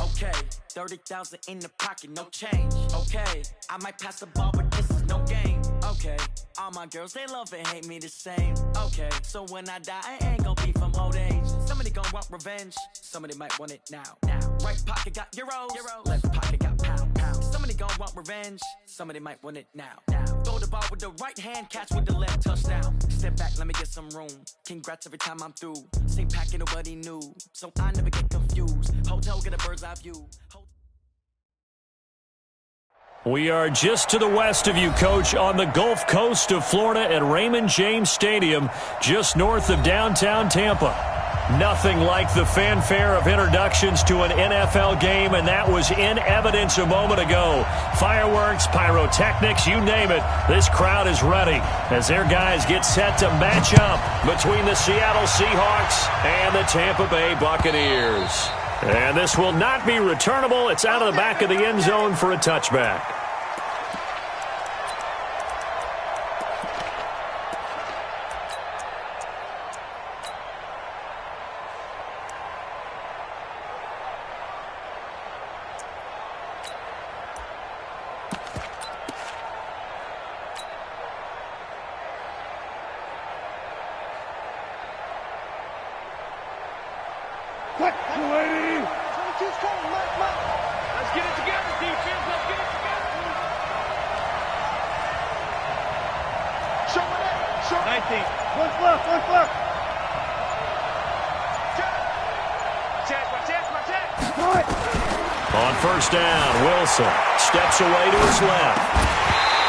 Okay, 30,000 in the pocket, no change. Okay, I might pass the ball, but this is no game. Okay, all my girls, they love and hate me the same. Okay, so when I die, I ain't gonna be from old age. Somebody gon' want revenge, somebody might want it now. Right pocket got euros, left pocket got pounds. Somebody gon' want revenge, somebody might want it now. Throw the ball with the right hand, catch with the left, touchdown. Step back, let me get some room. Congrats every time I'm through. Same packet, nobody knew, so I never get confused. Hotel, get a bird's eye view. We are just to the west of you, Coach, on the Gulf Coast of Florida at Raymond James Stadium, just north of downtown Tampa. Nothing like the fanfare of introductions to an NFL game, and that was in evidence a moment ago. Fireworks, pyrotechnics, you name it, this crowd is ready as their guys get set to match up between the Seattle Seahawks and the Tampa Bay Buccaneers. And this will not be returnable. It's out of the back of the end zone for a touchback. Let's get it together, defense. Let's get it together. Show it up. Show it. 19. One left. On first down, Wilson steps away to his left.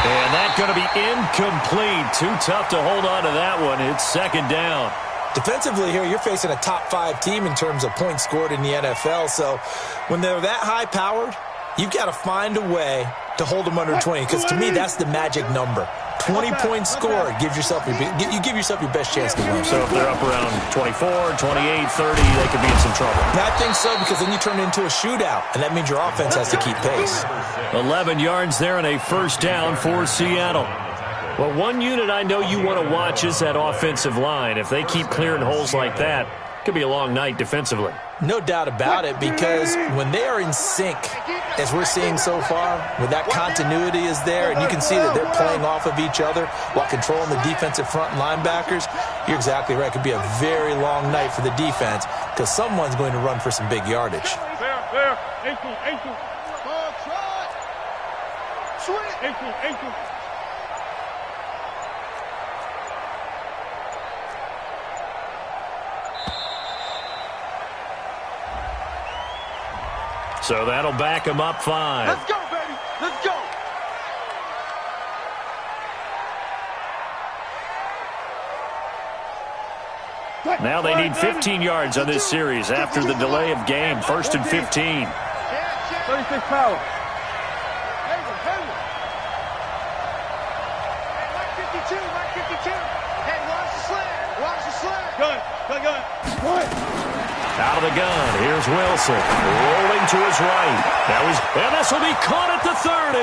And that's going to be incomplete. Too tough to hold on to that one. It's second down. Defensively here, you're facing a top-5 team in terms of points scored in the NFL. So when they're that high-powered, you've got to find a way to hold them under 20. Because to me, that's the magic number. 20 points scored gives yourself you give yourself your best chance to win. So if they're up around 24, 28, 30, they could be in some trouble. I think so, because then you turn it into a shootout, and that means your offense has to keep pace. 11 yards there and a first down for Seattle. Well, one unit I know you want to watch is that offensive line. If they keep clearing holes like that, it could be a long night defensively. No doubt about it, because when they are in sync, as we're seeing so far, where that continuity is there, and you can see that they're playing off of each other while controlling the defensive front linebackers, you're exactly right. It could be a very long night for the defense, because someone's going to run for some big yardage. Fair. 18. Ball try. Swing. 18. So that'll back him up 5. Let's go, baby. Let's go. Now they need 15 yards on this series after the delay of game. 1st and 15. 36 power. Mike 52. Hey, watch the slant. Gun. Out of the gun, here's Wilson, rolling to his right. And this will be caught at the 30.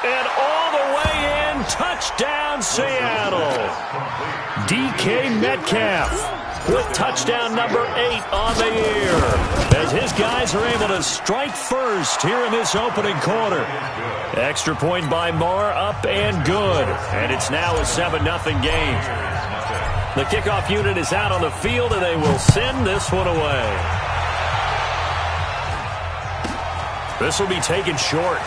And all the way in, touchdown Seattle. DK Metcalf with touchdown number 8 on the year, as his guys are able to strike first here in this opening quarter. Extra point by Moore, up and good. And it's now a 7-0 game. The kickoff unit is out on the field, and they will send this one away. This will be taken short.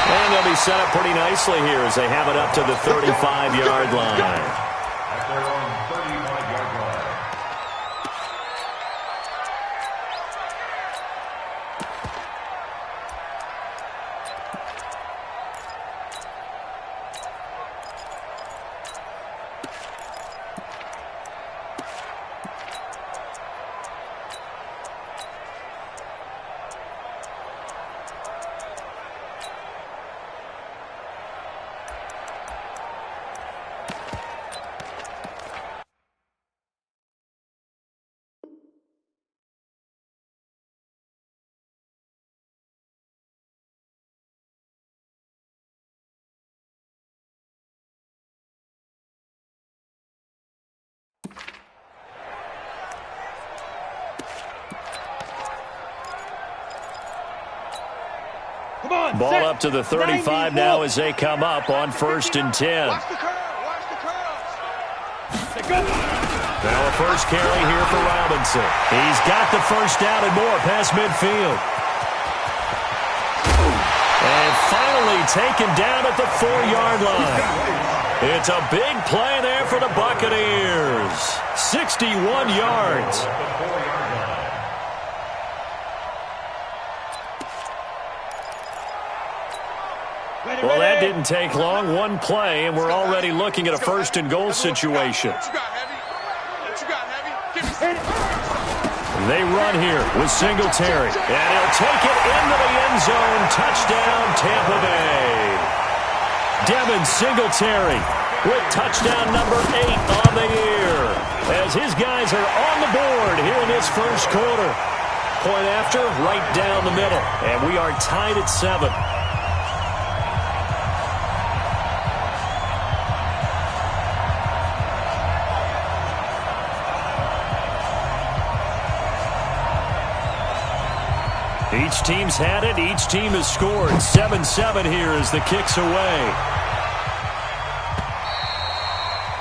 And they'll be set up pretty nicely here as they have it up to the 35-yard line. Ball up to the 35 now as they come up on 1st and 10. Watch the curl. Watch the curls. Now a first carry here for Robinson. He's got the first down and more past midfield. And finally taken down at the 4-yard line. It's a big play there for the Buccaneers. 61 yards. Well, that didn't take long. One play, and we're already looking at a 1st and goal situation. They run here with Singletary, and he'll take it into the end zone. Touchdown, Tampa Bay. Devin Singletary with touchdown number 8 on the year, as his guys are on the board here in this first quarter. Point after, right down the middle, and we are tied at 7. Each team's had it. Each team has scored. 7-7 here as the kick's away.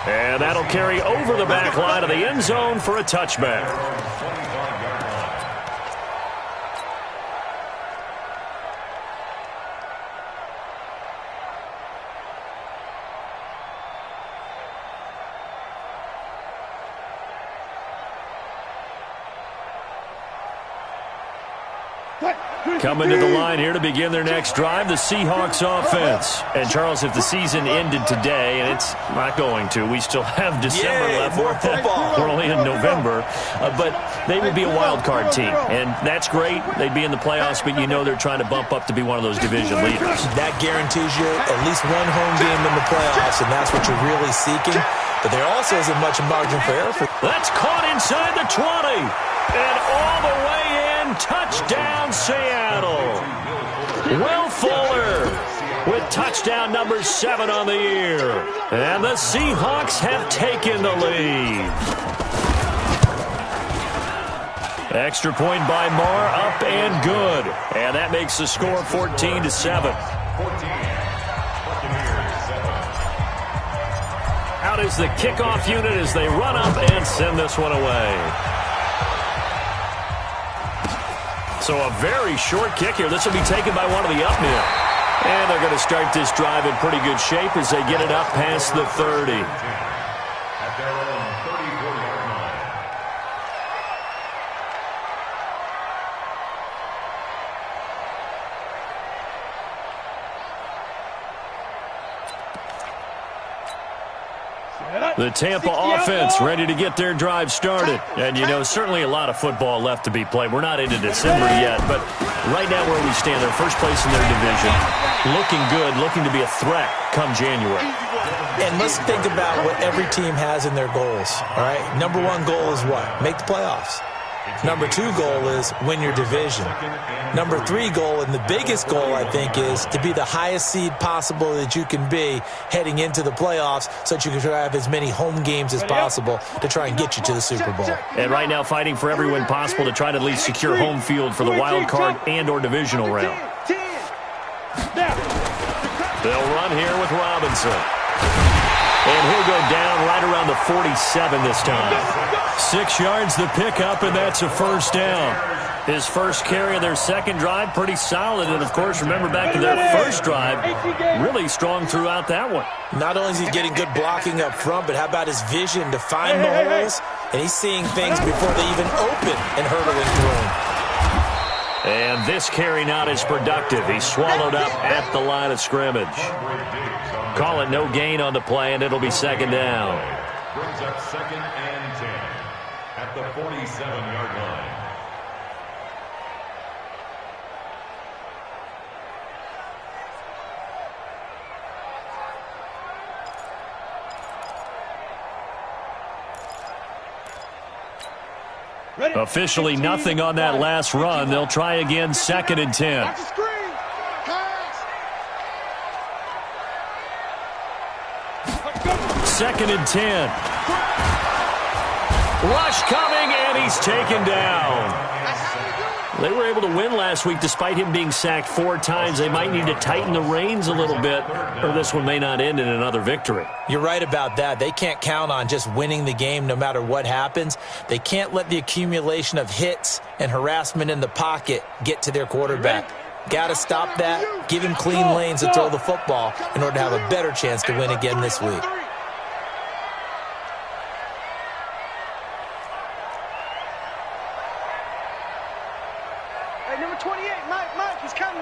And that'll carry over the back line of the end zone for a touchback. Coming to the line here to begin their next drive, the Seahawks offense. And, Charles, if the season ended today, and it's not going to, we still have December left. More football. We're only in November. But they would be a wild card team, and that's great. They'd be in the playoffs, but you know they're trying to bump up to be one of those division leaders. That guarantees you at least one home game in the playoffs, and that's what you're really seeking. But there also isn't much margin for error. That's caught inside the 20. And all the way in, touchdown Seattle. Will Fuller with touchdown number 7 on the year. And the Seahawks have taken the lead. Extra point by Marr, up and good. And that makes the score 14-7. Out is the kickoff unit as they run up and send this one away. So a very short kick here. This will be taken by one of the up men. And they're going to start this drive in pretty good shape as they get it up past the 30. At their own 34-yard line. The Tampa offense ready to get their drive started. And, you know, certainly a lot of football left to be played. We're not into December yet, but right now where we stand, they're first place in their division. Looking good, looking to be a threat come January. And let's think about what every team has in their goals, all right? Number 1 goal is what? Make the playoffs. Number 2 goal is win your division. Number 3 goal, and the biggest goal, I think, is to be the highest seed possible that you can be heading into the playoffs so that you can have as many home games as possible to try and get you to the Super Bowl. And right now fighting for every win possible to try to at least secure home field for the wild card and or divisional round. They'll run here with Robinson. And he'll go down right around the 47 this time. 6 yards the pickup, and that's a first down. His first carry of their second drive, pretty solid. And, of course, remember back to their first drive, really strong throughout that one. Not only is he getting good blocking up front, but how about his vision to find the holes? And he's seeing things before they even open and hurtling through him. And this carry not as productive. He's swallowed up at the line of scrimmage. Call it no gain on the play, and it'll be second down. Brings up 2nd and 10 at the 47-yard line. Officially nothing on that last run. They'll try again, 2nd and 10. Watch the screen. Pass. 2nd and 10. Rush coming, and he's taken down. They were able to win last week despite him being sacked 4 times. They might need to tighten the reins a little bit, or this one may not end in another victory. You're right about that. They can't count on just winning the game no matter what happens. They can't let the accumulation of hits and harassment in the pocket get to their quarterback. Got to stop that, give him clean lanes to throw the football in order to have a better chance to win again this week. Hey, number 28, Mike, he's coming.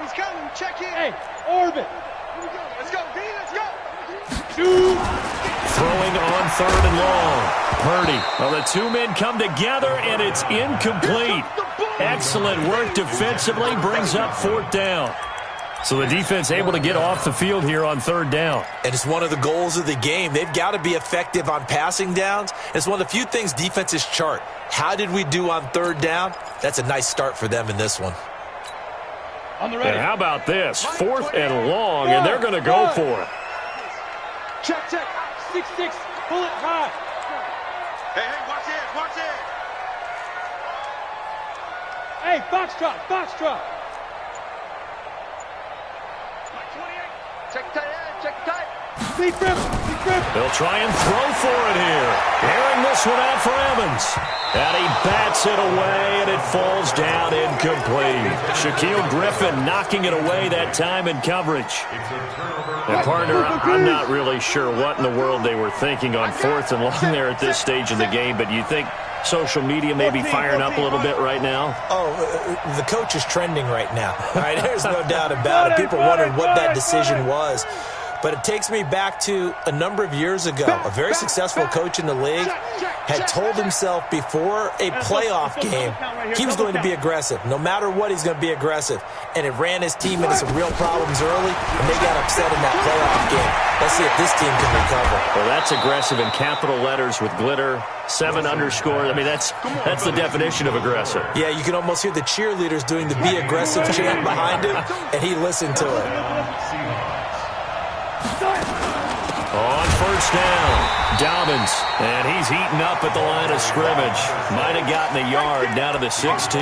Check in. Hey, Orbit. Here we go. Let's go, D, let's go. Shoot. Throwing on 3rd and long. Purdy. Well, the 2 men come together, and it's incomplete. Excellent work defensively, brings up 4th down. So the defense able to get off the field here on 3rd down. And it's one of the goals of the game. They've got to be effective on passing downs. It's one of the few things defenses chart. How did we do on 3rd down? That's a nice start for them in this one. On the ready. And how about this? 4th and long, and they're going to go for it. Check. 6-6. Pull it high. Hey, watch it. Hey, foxtrot. Mike 28. Check tight. Deep grip. They'll try and throw for it here. Airing this one out for Evans. And he bats it away, and it falls down incomplete. Shaquille Griffin knocking it away that time in coverage. And partner, I'm not really sure what in the world they were thinking on 4th and long there at this stage in the game, but you think social media may be firing up a little bit right now? Oh, the coach is trending right now. All right, there's no doubt about it. People wondering what that decision was. But it takes me back to a number of years ago. A very successful coach in the league had told himself before a playoff game he was going to be aggressive. No matter what, he's going to be aggressive. And it ran his team into some real problems early, and they got upset in that playoff game. Let's see if this team can recover. Well, that's aggressive in capital letters with glitter, 7 underscore. I mean, that's the definition of aggressive. Yeah, you can almost hear the cheerleaders doing the be aggressive chant behind him, and he listened to it. On 1st down, Dobbins, and he's heating up at the line of scrimmage. Might have gotten a yard down to the 16.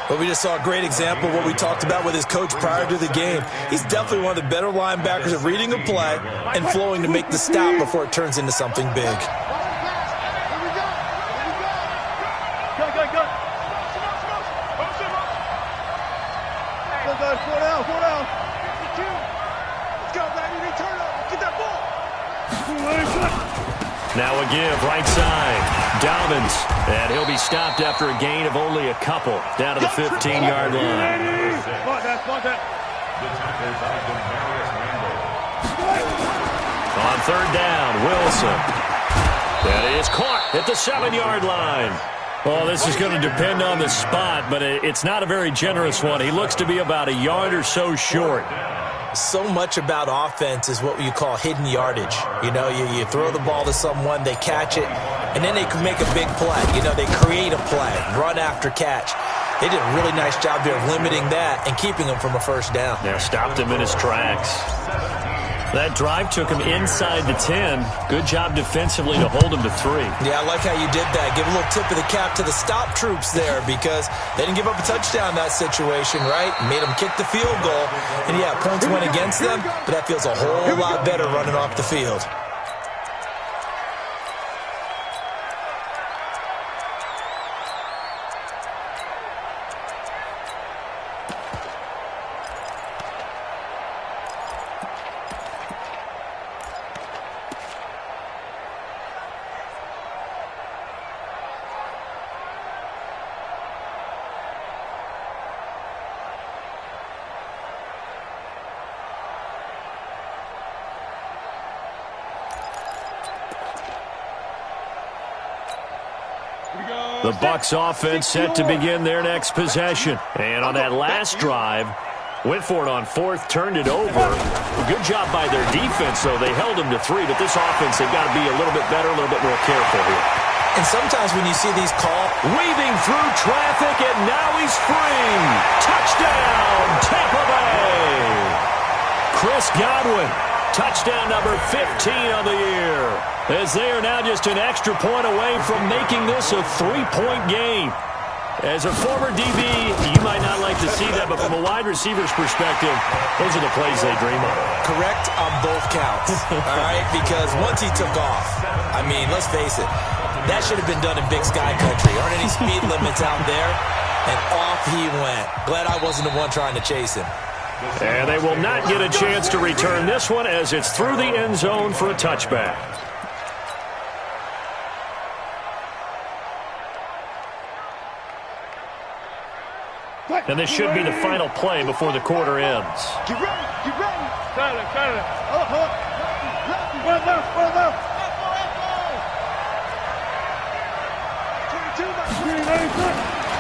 But we just saw a great example of what we talked about with his coach prior to the game. He's definitely one of the better linebackers at reading a play and flowing to make the stop before it turns into something big. Go. Four down. 52. Let's go, baby. Return up. Get that ball. Now a give, right side. Dobbins, and he'll be stopped after a gain of only a couple, down to the 15-yard line. On 3rd down, Wilson. That is caught at the 7-yard line. Well, this is going to depend on the spot, but it's not a very generous one. He looks to be about a yard or so short. So much about offense is what you call hidden yardage. You know, you throw the ball to someone, they catch it, and then they can make a big play. You know, they create a play, run after catch. They did a really nice job there of limiting that and keeping him from a 1st down. Yeah, stopped him in his tracks. That drive took him inside the 10. Good job defensively to hold him to 3. Yeah, I like how you did that. Give a little tip of the cap to the stop troops there because they didn't give up a touchdown in that situation, right? Made them kick the field goal. And, yeah, points went against them, but that feels a whole lot better running off the field. The Bucs offense set to begin their next possession. And on that last drive, went for it on 4th, turned it over. Good job by their defense, though. They held them to 3, but this offense, they've got to be a little bit better, a little bit more careful here. And sometimes when you see these calls, weaving through traffic, and now he's free. Touchdown, Tampa Bay. Chris Godwin, touchdown number 15 on the year, as they are now just an extra point away from making this a 3-point game. As a former DB, you might not like to see that, but from a wide receiver's perspective, those are the plays they dream of. Correct on both counts, all right? Because once he took off, I mean, let's face it, that should have been done in Big Sky country. Aren't any speed limits out there? And off he went. Glad I wasn't the one trying to chase him. And they will not get a chance to return this one as it's through the end zone for a touchback. And this should be the final play before the quarter ends. Get ready, get ready. Cut it. One left. 22.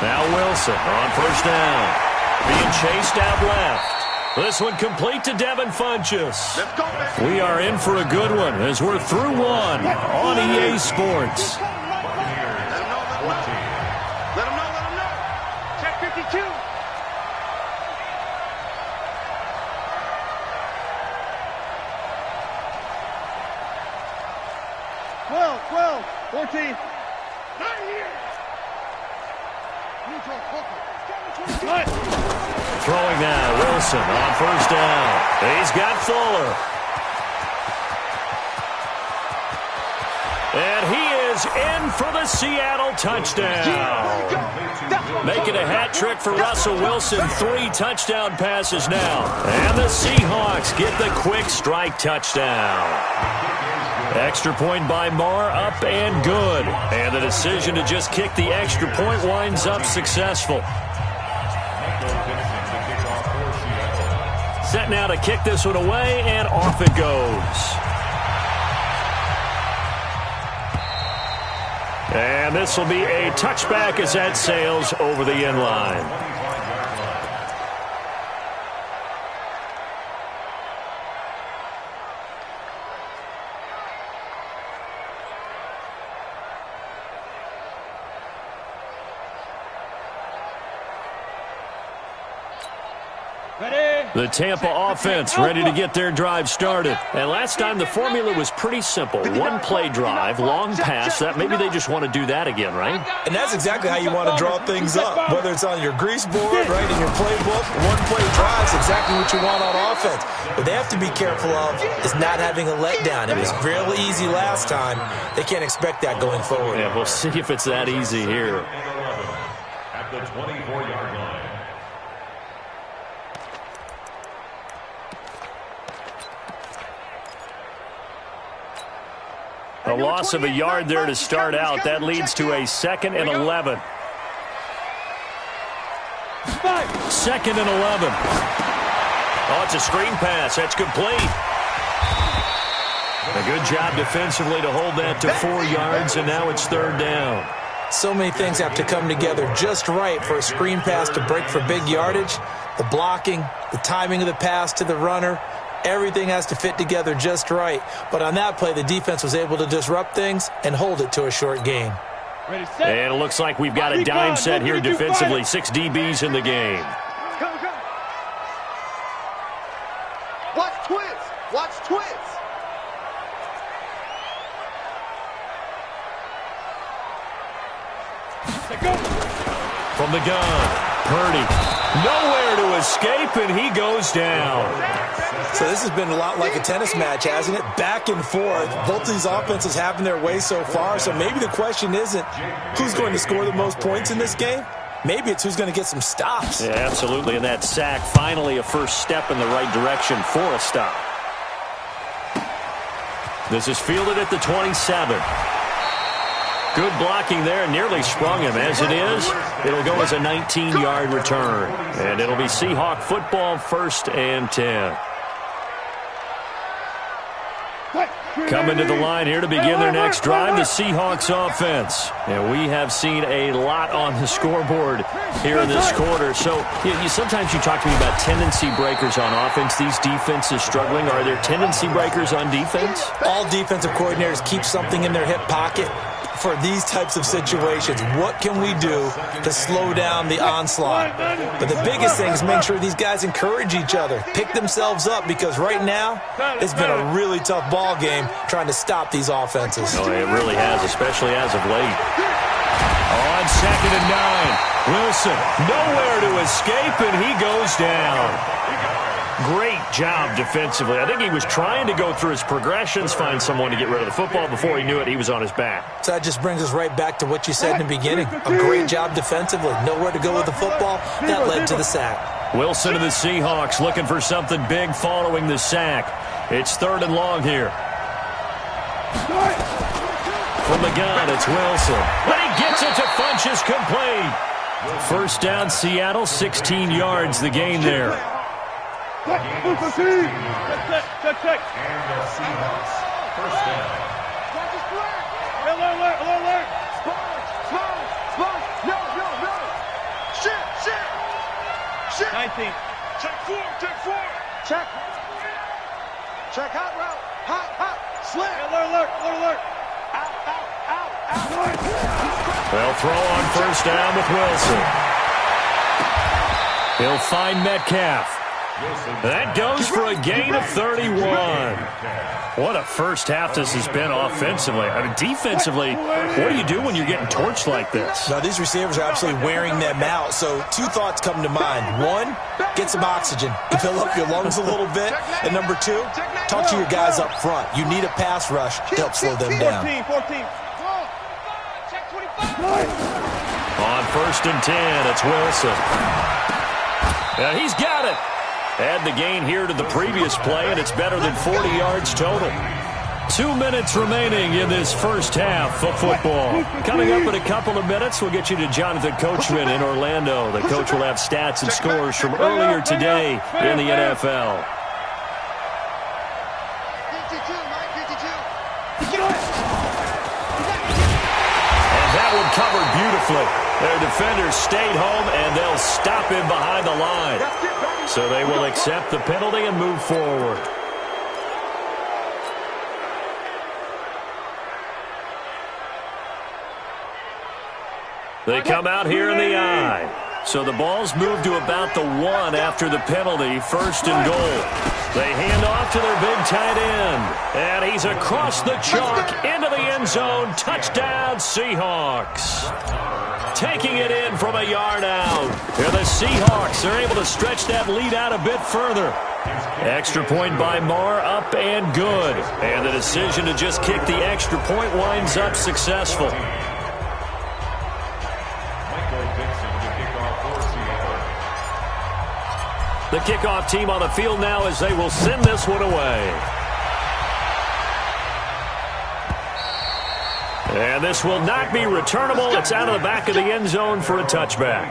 Now Wilson on first down. Being chased out left. This one complete to Devin Funchess. Let's go, man. We are in for a good one as we're through one on EA Sports. Let him know. Check 52. 12, 14. Right here. Throwing now, Wilson on first down. He's got Fuller. And he is in for the Seattle touchdown. Making a hat trick for Russell Wilson. 3 touchdown passes now. And the Seahawks get the quick strike touchdown. Extra point by Marr, up and good. And the decision to just kick the extra point winds up successful. Set now to kick this one away, and off it goes. And this will be a touchback as that sails over the end line. The Tampa offense ready to get their drive started. And last time the formula was pretty simple. One play drive, long pass. That maybe they just want to do that again, right? And that's exactly how you want to draw things up. Whether it's on your grease board, right, in your playbook, one play drive is exactly what you want on offense. What they have to be careful of is not having a letdown. It was real easy last time. They can't expect that going forward. Yeah, we'll see if it's that easy here. At the 24-yard line. A loss of a yard there to start out. That leads to a 2nd and 11. 2nd and 11. Oh, it's a screen pass. That's complete. A good job defensively to hold that to 4 yards, and now it's 3rd down. So many things have to come together just right for a screen pass to break for big yardage. The blocking, the timing of the pass to the runner, everything has to fit together just right. But on that play, the defense was able to disrupt things and hold it to a short gain. And it looks like we've got a dime set here defensively. 6 DBs in the game. Come. Watch twins. From the gun, Purdy. Nowhere to escape, and he goes down. So this has been a lot like a tennis match, hasn't it? Back and forth. Both these offenses having their way so far, so maybe the question isn't who's going to score the most points in this game. Maybe it's who's going to get some stops. Yeah, absolutely, and that sack, finally a first step in the right direction for a stop. This is fielded at the 27. Good blocking there, nearly sprung him. As it is, it'll go as a 19-yard return. And it'll be Seahawk football, 1st and 10. Coming to the line here to begin their next drive, the Seahawks offense. And we have seen a lot on the scoreboard here in this quarter. So sometimes you talk to me about tendency breakers on offense. These defenses struggling. Are there tendency breakers on defense? All defensive coordinators keep something in their hip pocket for these types of situations. What can we do to slow down the onslaught? But the biggest thing is make sure these guys encourage each other, pick themselves up, because right now it's been a really tough ball game trying to stop these offenses. Oh, it really has, especially as of late. On 2nd and 9, Wilson nowhere to escape, and he goes down. Great job defensively. I think he was trying to go through his progressions, find someone to get rid of the football. Before he knew it, he was on his back. So that just brings us right back to what you said in the beginning. A great job defensively. Nowhere to go with the football. That led to the sack. Wilson of the Seahawks looking for something big following the sack. It's 3rd and long here. From the gun, it's Wilson. But he gets it to Funchess complete. First down, Seattle, 16 yards the gain there. Check. And the Seahawks, first down. Alert. Sponge. No. Shit. 19. Check 4. Check hot route. Hot. Slam. Alert. Out. They'll throw on first down with Wilson. He'll find Metcalf. That goes for a gain of 31. What a first half this has been offensively. I mean, defensively, what do you do when you're getting torched like this? Now, these receivers are absolutely wearing them out. So 2 thoughts come to mind. 1, get some oxygen. Fill up your lungs a little bit. And number 2, talk to your guys up front. You need a pass rush to help slow them down. 14. On 1st and 10, it's Wilson. And he's got it. Add the gain here to the previous play, and it's better than 40 yards total. 2 minutes remaining in this first half of football. Coming up in a couple of minutes, we'll get you to Jonathan Coachman in Orlando. The coach will have stats and scores from earlier today in the NFL. 52, Mike, 52. And that one covered beautifully. Their defenders stayed home, and they'll stop him behind the line. So they will accept the penalty and move forward. They come out here in the I. So the ball's moved to about the 1 after the penalty, 1st and goal. They hand off to their big tight end. And he's across the chalk into the end zone. Touchdown, Seahawks. Taking it in from a yard out. Here the Seahawks are able to stretch that lead out a bit further. Extra point by Marr, up and good. And the decision to just kick the extra point winds up successful. The kickoff team on the field now as they will send this one away. And this will not be returnable. It's out of the back of the end zone for a touchback.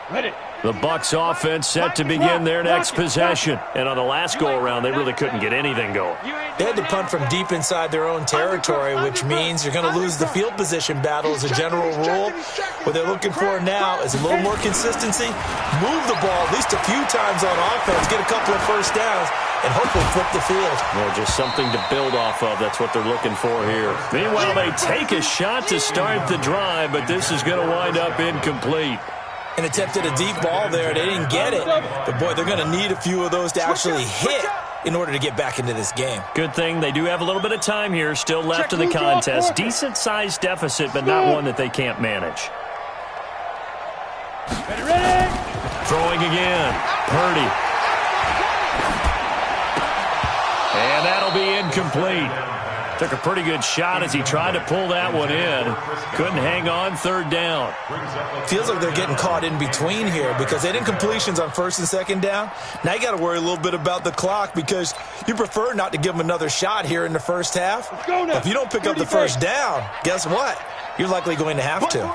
Ready. The Bucs offense set to begin their next possession. And on the last go-around, they really couldn't get anything going. They had to punt from deep inside their own territory, which means you're going to lose the field position battle as a general rule. What they're looking for now is a little more consistency, move the ball at least a few times on offense, get a couple of first downs, and hopefully flip the field. Well, just something to build off of. That's what they're looking for here. Meanwhile, they take a shot to start the drive, but this is going to wind up incomplete. And attempted a deep ball there. They didn't get it. But, boy, they're going to need a few of those to actually hit in order to get back into this game. Good thing they do have a little bit of time here still left in the contest. Decent-sized deficit, but not one that they can't manage. Ready. Throwing again. Purdy. And that'll be incomplete. Took a pretty good shot as he tried to pull that one in. Couldn't hang on, 3rd down. Feels like they're getting caught in between here because they didn't completions on 1st and 2nd down. Now you got to worry a little bit about the clock because you prefer not to give them another shot here in the first half. If you don't pick up the first down, guess what? You're likely going to have to.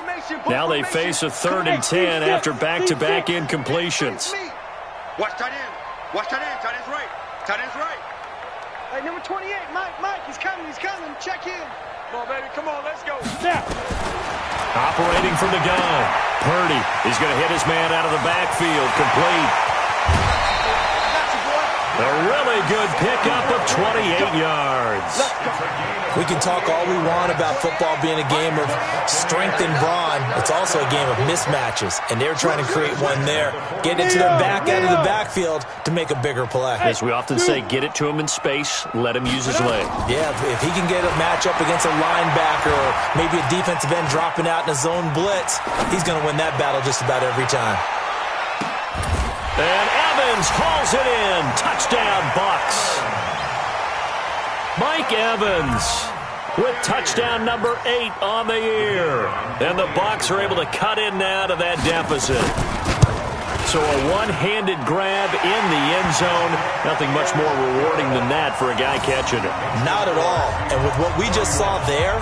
Now they face a 3rd and 10 after back-to-back incompletions. Watch tight end. Watch tight end. Tight end's right. Tight end's right. Hey, number 28, Mike, he's coming. Check in. Come on, baby, come on, let's go. Now. Operating from the gun. Purdy is going to hit his man out of the backfield. Complete. A really good pickup of 28 yards. We can talk all we want about football being a game of strength and brawn. It's also a game of mismatches, and they're trying to create one there, getting it to their back out of the backfield to make a bigger play. As we often say, get it to him in space, let him use his leg. Yeah, if he can get a matchup against a linebacker or maybe a defensive end dropping out in a zone blitz, he's going to win that battle just about every time. And Evans hauls it in. Touchdown, Bucks. Mike Evans with touchdown number 8 on the year. And the Bucs are able to cut in now to that deficit. So a one-handed grab in the end zone. Nothing much more rewarding than that for a guy catching it. Not at all. And with what we just saw there,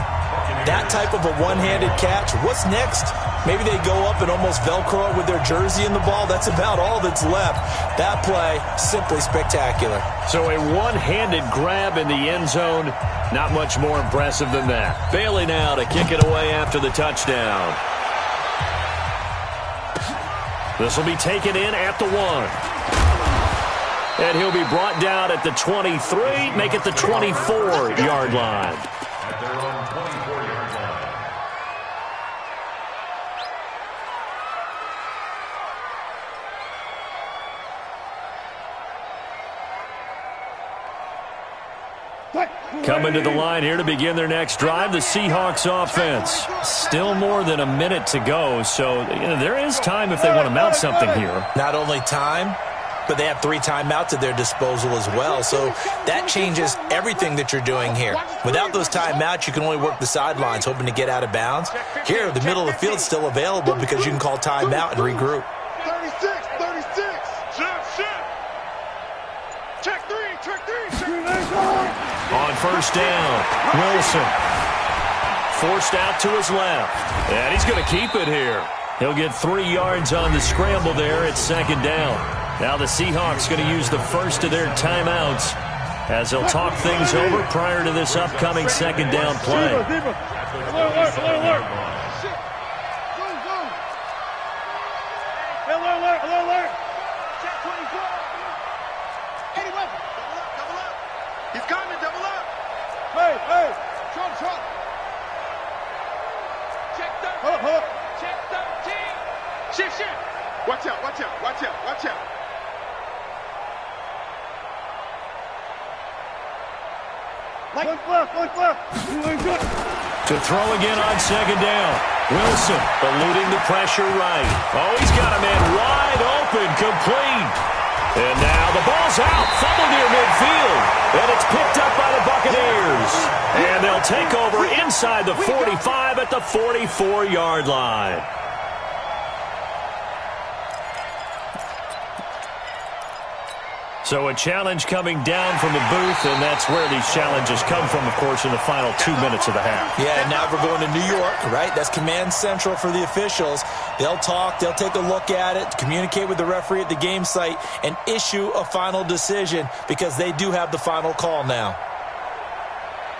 that type of a one-handed catch, what's next? Maybe they go up and almost Velcro with their jersey in the ball. That's about all that's left. That play, simply spectacular. So a one-handed grab in the end zone, not much more impressive than that. Bailey now to kick it away after the touchdown. This will be taken in at the 1. And he'll be brought down at the 23, make it the 24-yard line. At their own 24-yard line. Coming to the line here to begin their next drive, the Seahawks offense. Still more than a minute to go, so there is time if they want to mount something here. Not only time, but they have 3 timeouts at their disposal as well, so that changes everything that you're doing here. Without those timeouts, you can only work the sidelines, hoping to get out of bounds. Here, the middle of the field's still available because you can call timeout and regroup. 36. Check three. On first down, Wilson forced out to his left. And he's going to keep it here. He'll get 3 yards on the scramble there at second down. Now the Seahawks going to use the first of their timeouts as they'll talk things over prior to this upcoming second down play. Alert. Check 24. Double up. He's coming, double up. Hey. Trump. Check 13. Check 13. Shift. Watch out. One left. To throw again on second down. Wilson eluding the pressure right. Oh, he's got a man wide open, complete. And now the ball's out, fumbled near midfield. And it's picked up by the Buccaneers. And they'll take over inside the 45 at the 44-yard line. So a challenge coming down from the booth, and that's where these challenges come from, of course, in the final 2 minutes of the half. Yeah, and now we're going to New York, right? That's command central for the officials. They'll talk, they'll take a look at it, communicate with the referee at the game site, and issue a final decision because they do have the final call now.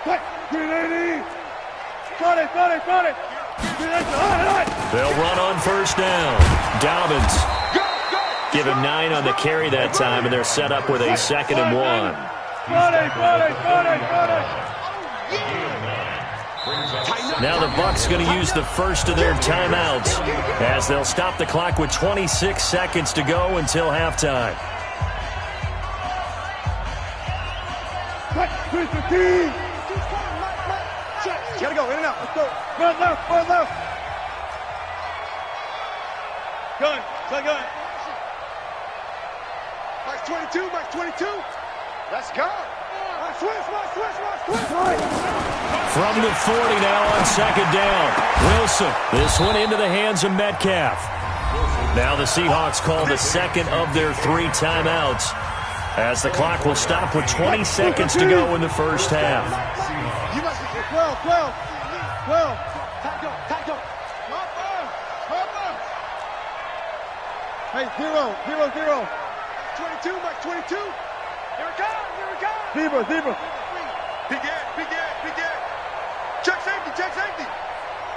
380. Got it. They'll run on first down. Dobbins. Give him 9 on the carry that time, and they're set up with a 2nd and 1. Now the Bucs going to use the first of their timeouts as they'll stop the clock with 26 seconds to go until halftime. Gotta go, in and out. Let's go. Run left. Gun. Max 22. Let's go. Switch. From the 40 now on second down. Wilson. This one into the hands of Metcalf. Now the Seahawks call the second of their 3 timeouts as the clock will stop with 20 seconds to go in the first half. You must be 12. Tackle. Hey, 0. 22, Mike 22. Here it comes. Zebra. Big Ed. Check safety.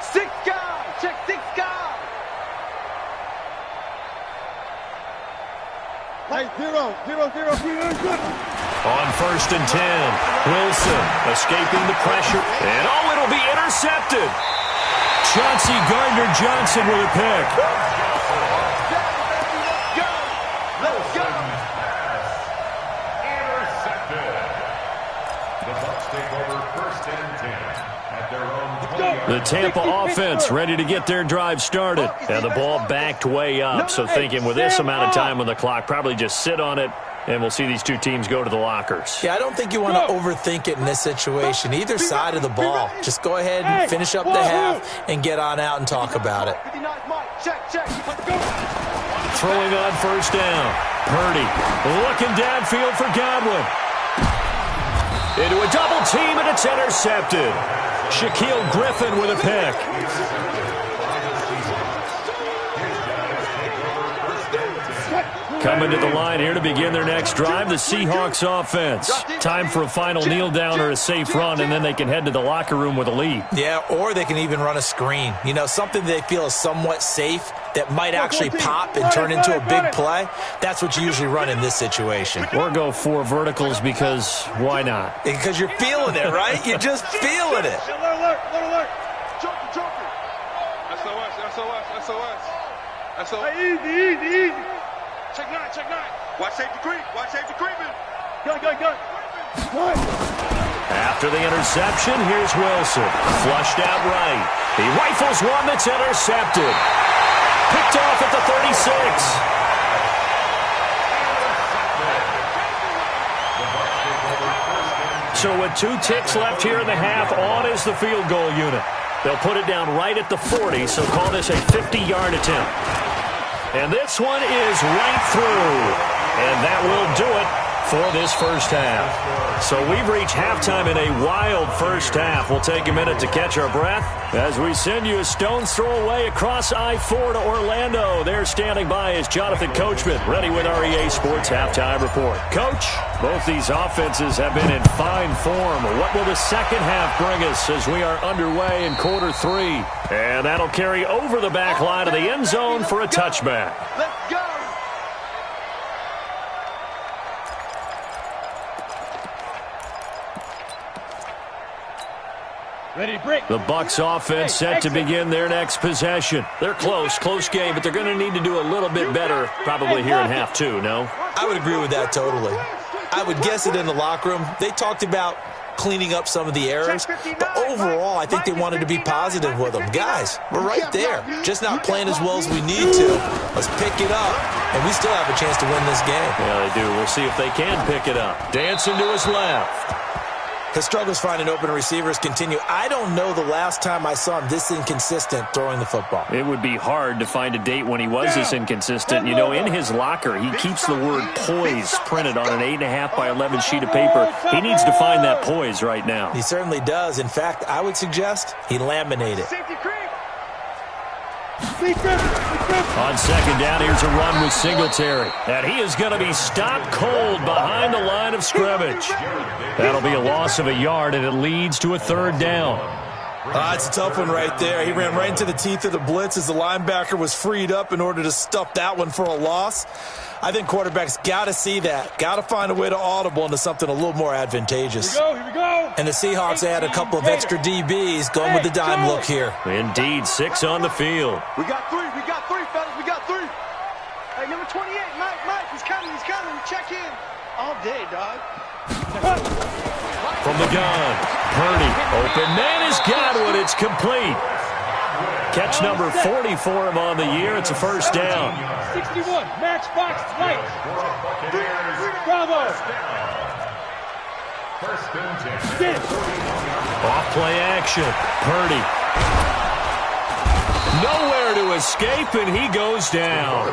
6 guys. Check 6 guys. Hey, 0, 0, 0, 0, good. On 1st and 10, Wilson escaping the pressure. And, oh, it'll be intercepted. Chauncey Gardner-Johnson with a pick. Let's go. Intercepted. The Bucs take over 1st and 10 at their own 20. The Tampa offense ready to get their drive started. And the ball backed way up. So thinking with this amount of time on the clock, probably just sit on it. And we'll see these two teams go to the lockers. Yeah, I don't think you want to overthink it in this situation. Either side of the ball. Just go ahead and finish up the half and get on out and talk about it. Throwing on 1st down. Purdy looking downfield for Godwin. Into a double team, and it's intercepted. Shaquille Griffin with a pick. Coming to the line here to begin their next drive, the Seahawks offense. Time for a final kneel down or a safe run, and then they can head to the locker room with a lead. Yeah, or they can even run a screen. You know, something they feel is somewhat safe that might actually pop and turn into a big play. That's what you usually run in this situation. Or go 4 verticals because why not? Because you're feeling it, right? You're just feeling it. Alert. Joker. SOS. Easy. Check 9. Watch safety creeping. Go. After the interception, here's Wilson. Flushed out right. He rifles one that's intercepted. Picked off at the 36. So with 2 ticks left here in the half, on is the field goal unit. They'll put it down right at the 40, so call this a 50-yard attempt. And this one is right through. And that will do it for this first half. So we've reached halftime in a wild first half. We'll take a minute to catch our breath as we send you a stone's throw away across I-4 to Orlando. There standing by is Jonathan Coachman, ready with our EA Sports Halftime Report. Coach, both these offenses have been in fine form. What will the second half bring us as we are underway in quarter 3? And that'll carry over the back line of the end zone for a touchback. Let's go. Ready to break. The Bucs offense set to begin their next possession. They're close game, but they're going to need to do a little bit better probably here in half 2, no? I would agree with that totally. I would guess it in the locker room. They talked about cleaning up some of the errors, but overall, I think they wanted to be positive with them. Guys, we're right there. Just not playing as well as we need to. Let's pick it up, and we still have a chance to win this game. Yeah, they do. We'll see if they can pick it up. Dancing to his left. His struggles finding open receivers continue. I don't know the last time I saw him this inconsistent throwing the football. It would be hard to find a date when he was this inconsistent. You know, in his locker, he keeps the word poise printed on an 8.5 by 11 sheet of paper. He needs to find that poise right now. He certainly does. In fact, I would suggest he laminate it. On second down, here's a run with Singletary. And he is going to be stopped cold behind the line of scrimmage. That'll be a loss of a yard, and it leads to a 3rd down. It's a tough one right there. He ran right into the teeth of the blitz as the linebacker was freed up in order to stuff that one for a loss. I think quarterbacks got to see that. Got to find a way to audible into something a little more advantageous. Here we go. And the Seahawks add a couple of extra DBs going with the dime look here. Indeed, 6 on the field. We got 3, fellas. We got 3. Hey, number 28, Mike, he's coming. Check in. All day, dog. From the gun, Purdy. Open man is Godwin. It's complete. Catch number 40 for him on the year. It's a 1st down. 61, Matchbox Light. Bravo. 1st and 10. Off play action. Purdy. Nowhere to escape, and he goes down.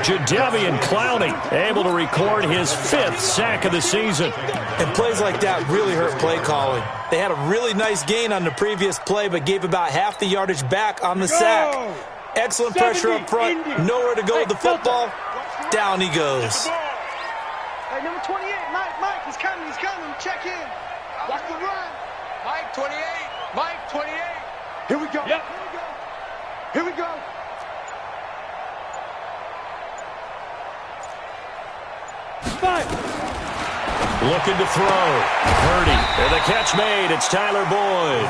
Jadeveon Clowney able to record his 5th sack of the season. And plays like that really hurt play calling. They had a really nice gain on the previous play, but gave about half the yardage back on the sack. Excellent pressure up front. Nowhere to go with the football. Down he goes. Hey, number 28, Mike, he's coming. Check in. Watch the run. Mike, 28. Here we go. Yep. Here we go. Inside. Looking to throw. Purdy. And the catch made. It's Tyler Boyd.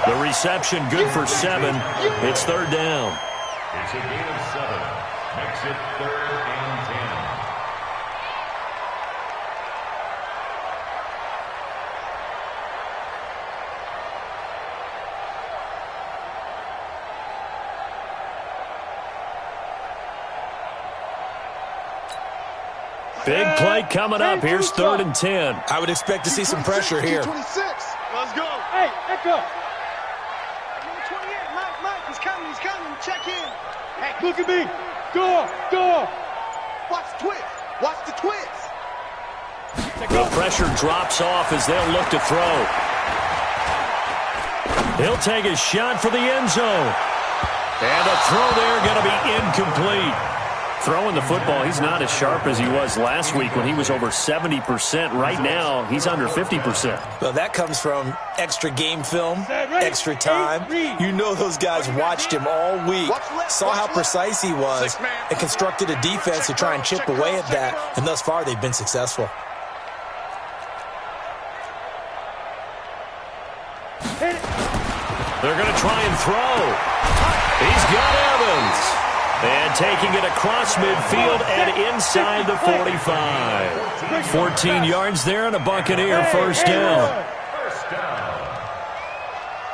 The reception good for 7. It's third down. It's a gain of 7. Makes it 3rd and 10. Big play coming up. Here's 3rd and 10. I would expect to see some pressure here. 26. Let's go. Hey, echo. Number 28, Mike, he's coming. Check in. Hey, Look at me. Go. watch the twist. Watch the twist. The pressure drops off as they'll look to throw. He'll take a shot for the end zone. And a throw there going to be incomplete. Throwing the football, he's not as sharp as he was last week when he was over 70%. Right now, he's under 50%. Well, that comes from extra game film, extra time. You know those guys watched him all week, saw how precise he was, and constructed a defense to try and chip away at that. And thus far, they've been successful. They're going to try and throw. He's got Evans. And taking it across midfield and inside the 45. 14 yards there and a Buccaneer first down.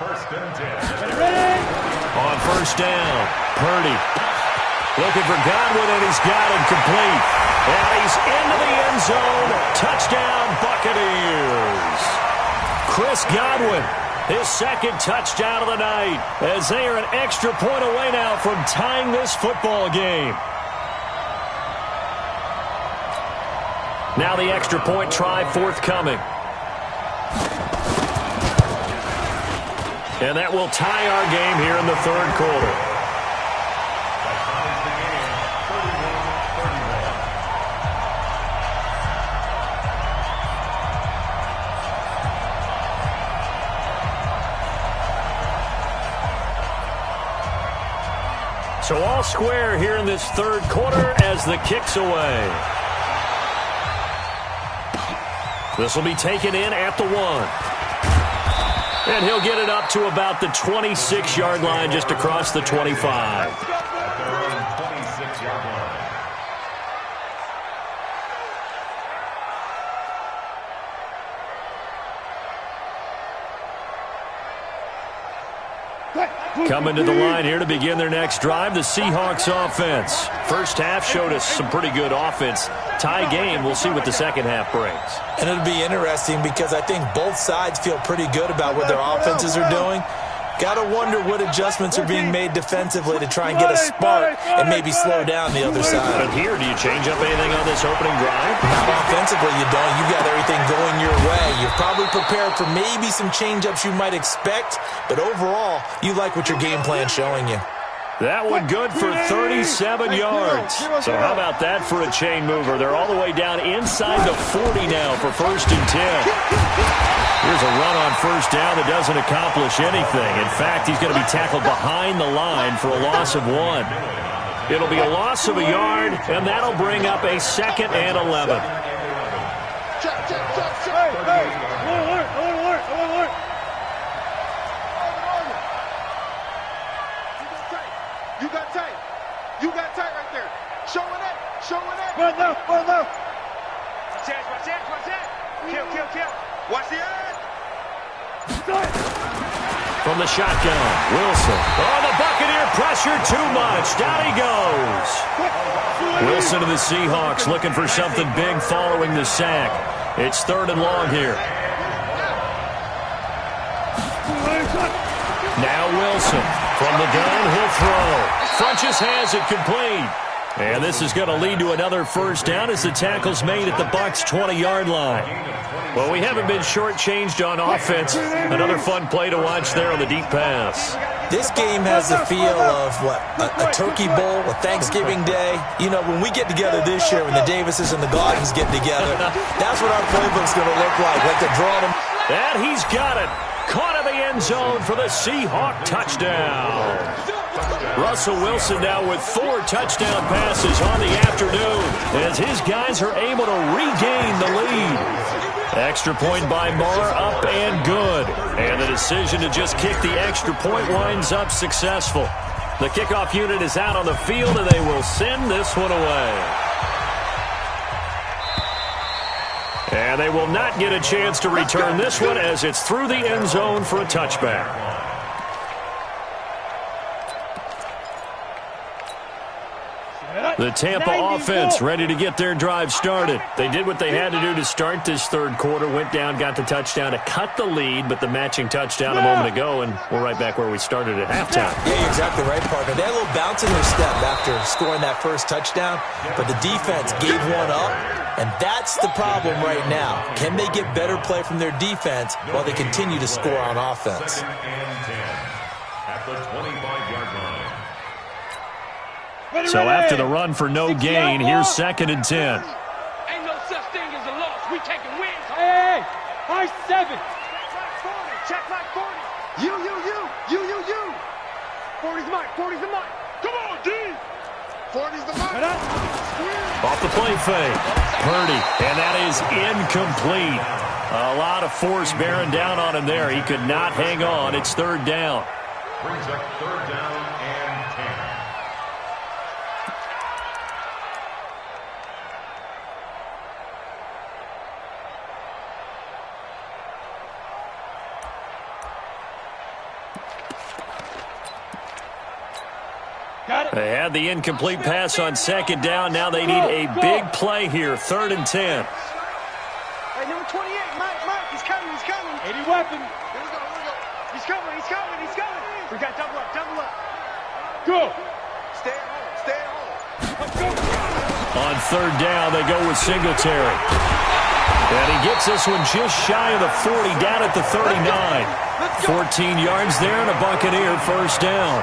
First and 10. On first down, Purdy looking for Godwin, and he's got him complete. And he's into the end zone. Touchdown, Buccaneers. Chris Godwin, his second touchdown of the night, as they are an extra point away now from tying this football game. Now the extra point try forthcoming. And that will tie our game here in the third quarter. So all square here in this third quarter as the kick's away. This will be taken in at the 1. And he'll get it up to about the 26-yard line, just across the 25. At their own 26-yard line. Coming to the line here to begin their next drive, the Seahawks offense. First half showed us some pretty good offense. Tie game, we'll see what the second half brings. And it'll be interesting because I think both sides feel pretty good about what their offenses are doing. Got to wonder what adjustments are being made defensively to try and get a spark and maybe slow down the other side. But here, do you change up anything on this opening drive? Not offensively, you don't. You've got everything going your way. You're probably prepared for maybe some change-ups you might expect, but overall, you like what your game plan's showing you. That one good for 37 yards. So how about that for a chain mover? They're all the way down inside the 40 now for first and 10. Here's a run on first down that doesn't accomplish anything. In fact, he's going to be tackled behind the line for a loss of 1. It'll be a loss of a yard, and that'll bring up a 2nd and 11. Alert. You got tight right there. Showing it. Run left. Watch that. Kill. Watch the end. From the shotgun, Wilson. Oh, the Buccaneer pressure too much. Down he goes. Wilson to the Seahawks looking for something big following the sack. It's 3rd and long here. Now Wilson. From the gun, he'll throw. Funches has it complete. And this is going to lead to another first down as the tackle's made at the Bucs' 20-yard line. Well, we haven't been shortchanged on offense. Another fun play to watch there on the deep pass. This game has the feel of, a Turkey Bowl, a Thanksgiving Day. You know, when we get together this year, when the Davises and the Gaudens get together, that's what our playbook's going to look like they're drawing them. And he's got it. Caught in the end zone for the Seahawk touchdown. Russell Wilson now with 4 touchdown passes on the afternoon as his guys are able to regain the lead. Extra point by Marr, up and good. And the decision to just kick the extra point winds up successful. The kickoff unit is out on the field, and they will send this one away. And they will not get a chance to return this one as it's through the end zone for a touchback. The Tampa offense ready to get their drive started. They did what they had to do to start this third quarter, went down, got the touchdown to cut the lead, but the matching touchdown a moment ago, and we're right back where we started at halftime. Yeah, you're exactly right, partner. They had a little bounce in their step after scoring that first touchdown, but the defense gave one up, and that's the problem right now. Can they get better play from their defense while they continue to score on offense? 2nd and 10 at the 25-yard line. So after the run for no gain, here's 2nd and 10. Ain't no such thing as a loss. We taking wins. Hey, high 7. Check back 40. You. 40's Mike. 40's the Mike. Come on, D. 40's the Mike. Off the play fake. Purdy, and that is incomplete. A lot of force bearing down on him there. He could not hang on. It's 3rd down. Brings up 3rd down and 10. They had the incomplete pass on 2nd down. Now they need a big play here. 3rd and 10. Hey, number 28, Mike, he's coming. 80 weapon. Here we go. He's coming. We got double up. Go. Stay at home. Let's go. On 3rd down, they go with Singletary. And he gets this one just shy of the 40, down at the 39. 14 yards there and a Buccaneer first down.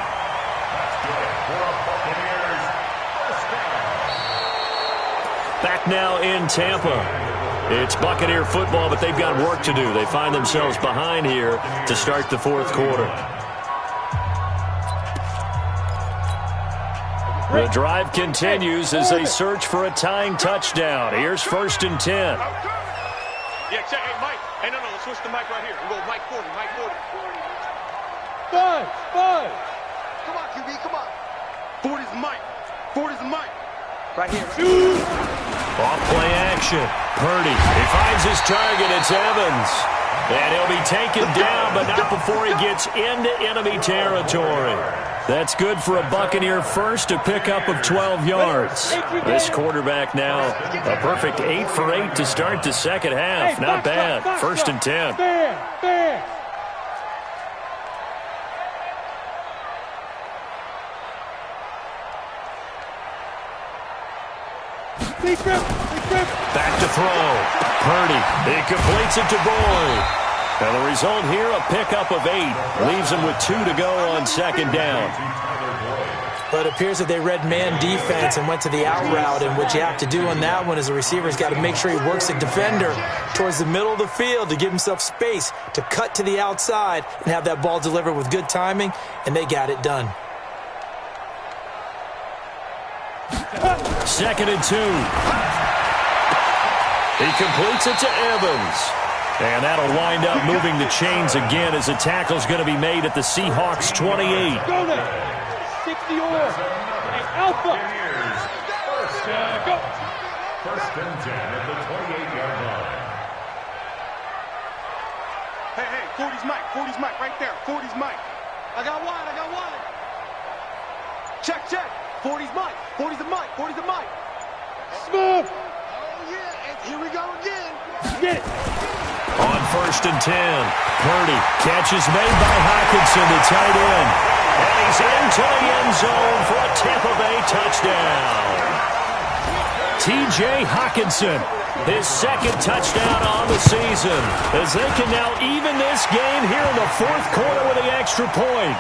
Back now in Tampa. It's Buccaneer football, but they've got work to do. They find themselves behind here to start the 4th quarter. The drive continues as they search for a tying touchdown. Here's 1st and 10. Yeah, check. Hey, Mike. Hey, no, let's switch the mic right here. We'll go Mike 40. 5. Come on, QB, come on. 40's Mike. Right here. Off play action. Purdy. He finds his target. It's Evans. And he'll be taken down, but not before he gets into enemy territory. That's good for a Buccaneer first, a pickup of 12 yards. This quarterback now a perfect 8 for 8 to start the second half. Not bad. 1st and 10. Fair. Back to throw. Purdy. He completes it to Boyd. And the result here, a pickup of 8. Leaves him with 2 to go on 2nd down. But it appears that they read man defense and went to the out route, and what you have to do on that one is the receiver's got to make sure he works the defender towards the middle of the field to give himself space to cut to the outside and have that ball delivered with good timing, and they got it done. 2nd and 2. He completes it to Evans. And that'll wind up moving the chains again as the tackle's going to be made at the Seahawks 28. Go there. 60 or. Hey, Alpha. Go. 1st and 10 at the 28-yard line. Hey, 40's Mike, right there. 40's Mike. I got wide. Check. 40's Mike. 40's the Mike. Smooth. Oh, yeah, and here we go again. Get it. On 1st and 10, Purdy. Catch is made by Hockenson, the tight end. And he's into the end zone for a Tampa Bay touchdown. T.J. Hockenson, his 2nd touchdown on the season, as they can now even this game here in the 4th quarter with the extra point.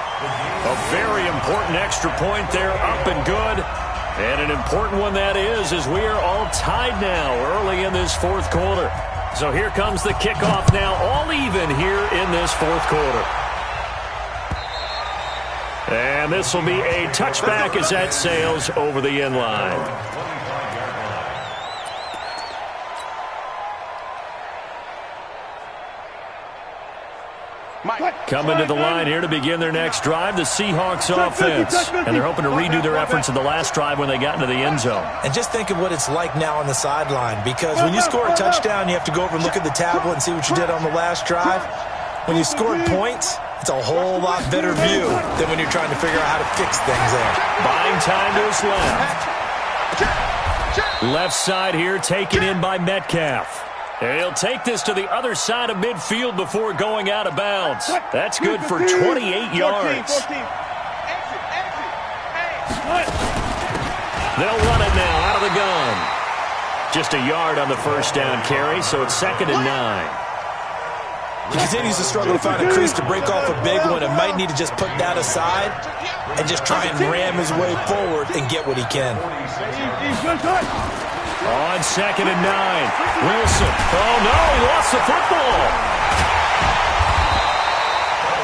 A very important extra point there, up and good. And an important one that is, as we are all tied now early in this 4th quarter. So here comes the kickoff now, all even here in this 4th quarter. And this will be a touchback as that sails over the end line. Coming to the line here to begin their next drive, the Seahawks offense. And they're hoping to redo their efforts in the last drive when they got into the end zone. And just think of what it's like now on the sideline, because when you score a touchdown, you have to go over and look at the tablet and see what you did on the last drive. When you scored points, it's a whole lot better view than when you're trying to figure out how to fix things there. Buying time to his left. Left side here taken in by Metcalf. And he'll take this to the other side of midfield before going out of bounds. That's good for 28 yards. They'll run it now out of the gun. Just a yard on the first down carry, so it's 2nd and 9. He continues to struggle to find a crease to break off a big one and might need to just put that aside and just try and ram his way forward and get what he can. On 2nd and 9, Wilson. Oh, no, he lost the football.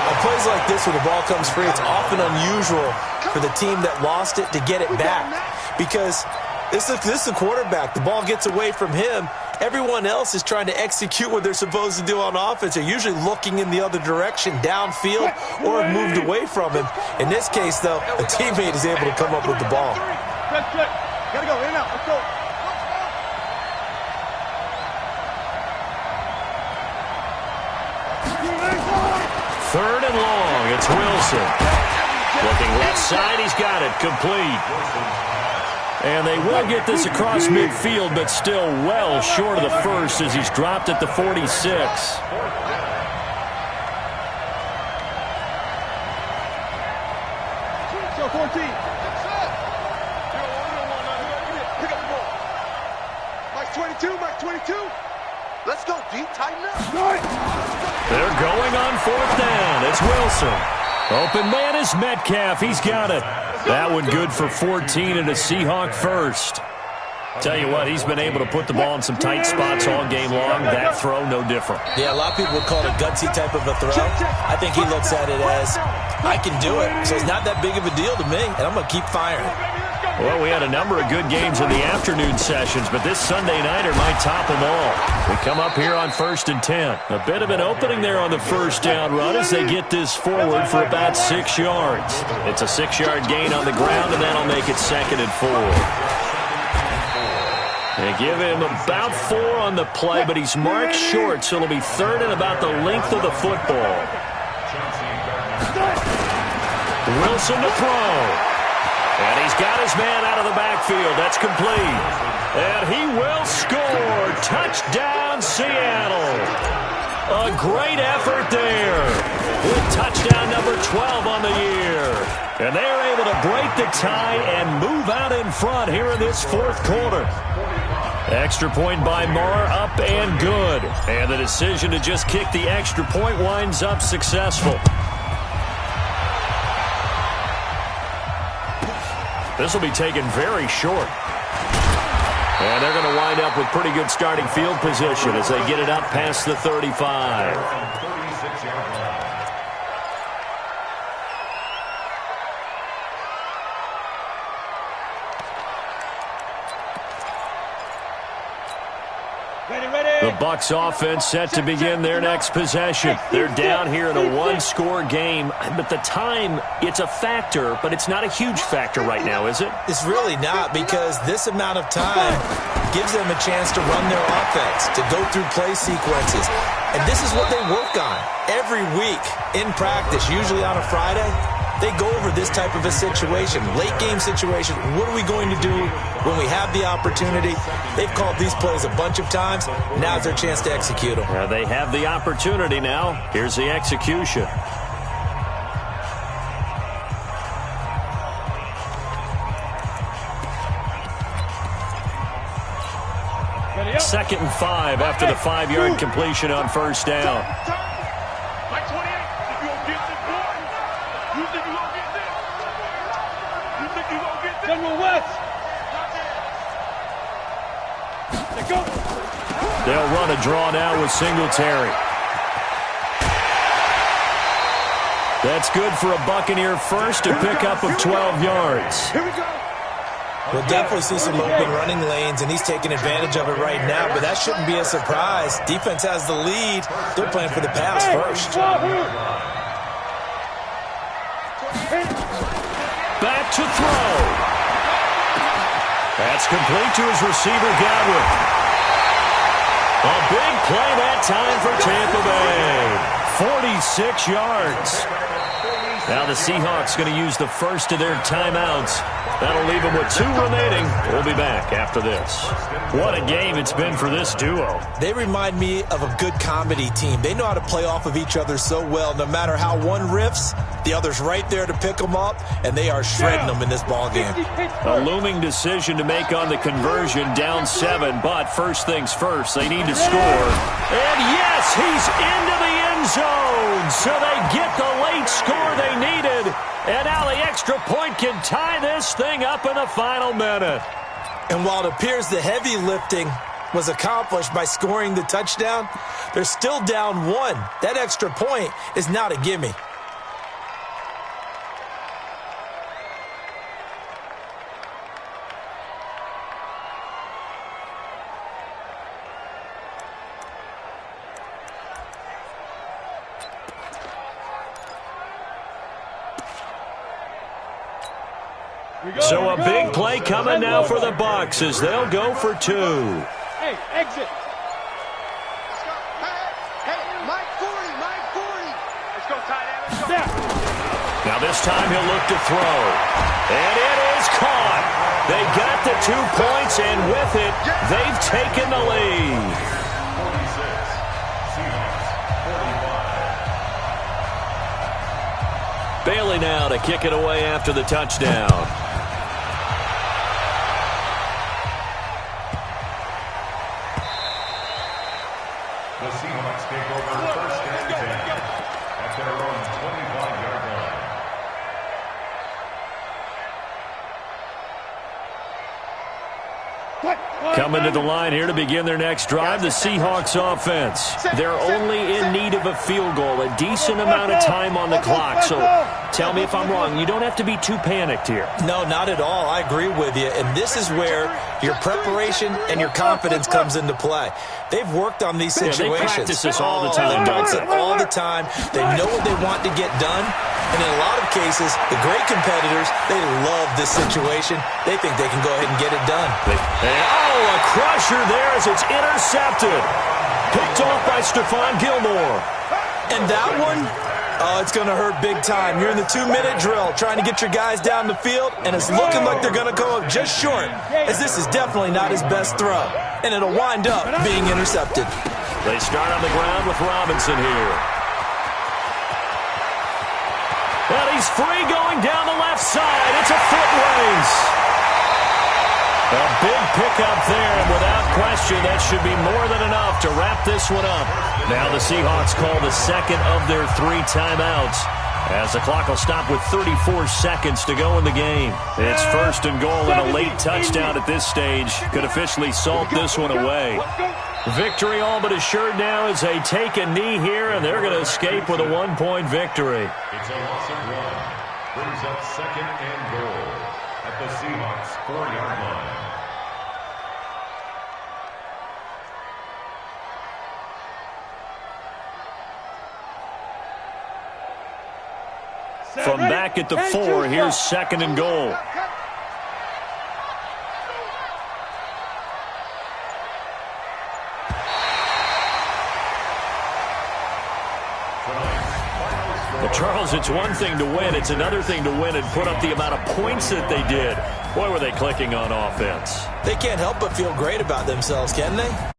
On plays like this where the ball comes free, it's often unusual for the team that lost it to get it back, because this is the quarterback. The ball gets away from him. Everyone else is trying to execute what they're supposed to do on offense. They're usually looking in the other direction, downfield, or have moved away from him. In this case, though, a teammate is able to come up with the ball. Gotta go, in and out, let's go. Third and long, it's Wilson. Looking left side, he's got it, complete. And they will get this across midfield, but still well short of the first as he's dropped at the 46. So 14. Mike 22, Mike 22. Let's go, D, tighten up. They're going on 4th down. It's Wilson. Open man is Metcalf. He's got it. That one good for 14 and a Seahawk first. Tell you what, he's been able to put the ball in some tight spots all game long. That throw, no different. Yeah, a lot of people would call it a gutsy type of a throw. I think he looks at it as, I can do it, so it's not that big of a deal to me, and I'm going to keep firing. Well, we had a number of good games in the afternoon sessions, but this Sunday nighter might top them all. We come up here on 1st and 10. A bit of an opening there on the first down run as they get this forward for about 6 yards. It's a 6-yard gain on the ground, and that'll make it 2nd and 4. They give him about 4 on the play, but he's marked short, so it'll be 3rd and about the length of the football. Wilson to throw. And he's got his man out of the backfield. That's complete. And he will score. Touchdown, Seattle. A great effort there. With touchdown number 12 on the year. And they're able to break the tie and move out in front here in this 4th quarter. Extra point by Marr, up and good. And the decision to just kick the extra point winds up successful. This will be taken very short. And they're going to wind up with pretty good starting field position as they get it up past the 35. The Bucs offense set to begin their next possession. They're down here in a 1-score game, but the time, it's a factor, but it's not a huge factor right now, is it? It's really not, because this amount of time gives them a chance to run their offense, to go through play sequences. And this is what they work on every week in practice, usually on a Friday. They go over this type of a situation, late game situation. What are we going to do when we have the opportunity? They've called these plays a bunch of times. Now's their chance to execute them. Yeah, they have the opportunity now. Here's the execution. Second and 5 after the 5-yard completion on first down. They'll run a draw now with Singletary. That's good for a Buccaneer first, a pickup of 12 yards. Here we go. We'll definitely see some open running lanes, and he's taking advantage of it right now, but that shouldn't be a surprise. Defense has the lead. They're playing for the pass first. Back to throw. That's complete to his receiver, Godwin. A big play that time for Tampa Bay. 46 yards. Now the Seahawks going to use the first of their timeouts. That'll leave them with 2 remaining. We'll be back after this. What a game it's been for this duo. They remind me of a good comedy team. They know how to play off of each other so well. No matter how one riffs, the other's right there to pick them up, and they are shredding them in this ballgame. A looming decision to make on the conversion, down 7, but first things first, they need to score. And yes, he's into the end zone, so they get the late score they needed, and now the extra point can tie this thing up in the final minute. And while it appears the heavy lifting was accomplished by scoring the touchdown, they're still down 1. That extra point is not a gimme. So a big play coming now for the Bucs as they'll go for 2. Hey, exit. Let's go. Hey, Mike 40, Mike 40. Let's go, tight end. Let's go. Now this time he'll look to throw. And it is caught. They got the 2 points, and with it, they've taken the lead. 46, Seahawks 45. Bailey now to kick it away after the touchdown. The Seahawks take over first and 10 at their own 25-yard line. Coming to the line here to begin their next drive, the Seahawks offense. They're only in need of a field goal, a decent amount of time on the clock. So tell me if I'm wrong. You don't have to be too panicked here. No, not at all. I agree with you. And this is where your preparation and your confidence comes into play. They've worked on these situations. They practice this all the time. They practice it all the time. They know what they want to get done. And in a lot of cases, the great competitors, they love this situation. They think they can go ahead and get it done. A crusher there as it's intercepted. Picked off by Stephon Gilmore. And that one, it's going to hurt big time. You're in the 2-minute drill trying to get your guys down the field, and it's looking like they're going to go up just short, as this is definitely not his best throw. And it'll wind up being intercepted. They start on the ground with Robinson here. And he's free going down the left side. It's a foot race. A big pickup there, and without question, that should be more than enough to wrap this one up. Now the Seahawks call the second of their 3 timeouts, as the clock will stop with 34 seconds to go in the game. It's first and goal, and a late touchdown at this stage could officially salt this one away. Victory all but assured now as they take a knee here, and they're going to escape with a 1-point victory. It's a loss of 1. Brings up second and goal at the Seahawks 4-yard line. From back at the 4, here's second and goal. Well, Charles, it's one thing to win. It's another thing to win and put up the amount of points that they did. Boy, were they clicking on offense. They can't help but feel great about themselves, can they?